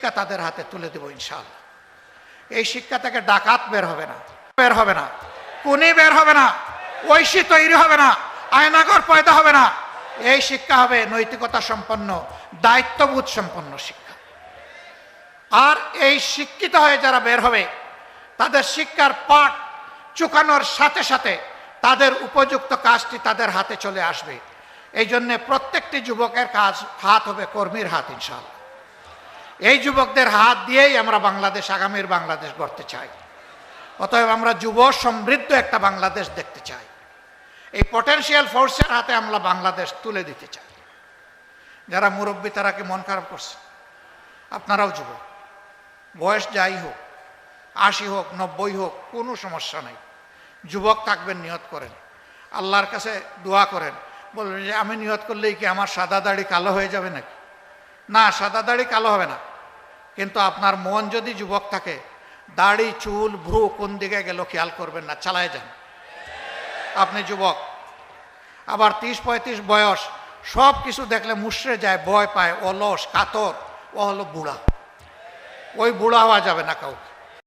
শিক্ষা তাদের হাতে তুলে দেব ইনশাআল্লাহ। এই শিক্ষা থেকে ডাকাত বের হবে না, খুনি বের হবে না, ঐশী তৈরি হবে না, আয়নাগর পয়দা হবে না। এই শিক্ষা হবে নৈতিকতা সম্পন্ন, দায়িত্ববোধ সম্পন্ন শিক্ষা। আর এই শিক্ষিত হয়ে যারা বের হবে তাদের শিক্ষার পাঠ চুকানোর সাথে সাথে তাদের উপযুক্ত কাজটি তাদের হাতে চলে আসবে। এই জন্যে প্রত্যেকটি যুবকের হাত হবে কর্মীর হাত ইনশাআল্লাহ। এই যুবকদের হাত দিয়েই আমরা বাংলাদেশ, আগামীর বাংলাদেশ গড়তে চাই। অতএব আমরা যুব সমৃদ্ধ একটা বাংলাদেশ দেখতে চাই। এই পটেনশিয়াল ফোর্সের হাতে আমরা বাংলাদেশ তুলে দিতে চাই। যারা মুরব্বী তারা কি মন খারাপ করছে? আপনারাও যুবক, বয়স যাই হোক, 80 হোক, 90 হোক, কোনো সমস্যা নেই। যুবক থাকবেন, নিয়ত করেন, আল্লাহর কাছে দোয়া করেন, বলবেন যে আমি নিয়ত করলেই কি আমার সাদা দাড়ি কালো হয়ে যাবে নাকি? না, সাদা দাড়ি কালো হবে না, কিন্তু আপনার মন যদি যুবক থাকে, দাড়ি, চুল, ভ্রু কোন দিকে গেল খেয়াল করবেন না, চালায় যান। আপনি যুবক, আবার 30-35 বয়স, সব কিছু দেখলে মুষড়ে যায়, ভয় পায়, অলস, কাতর, ও হলো বুড়া। ওই বুড়া হওয়া যাবে না কাউকে।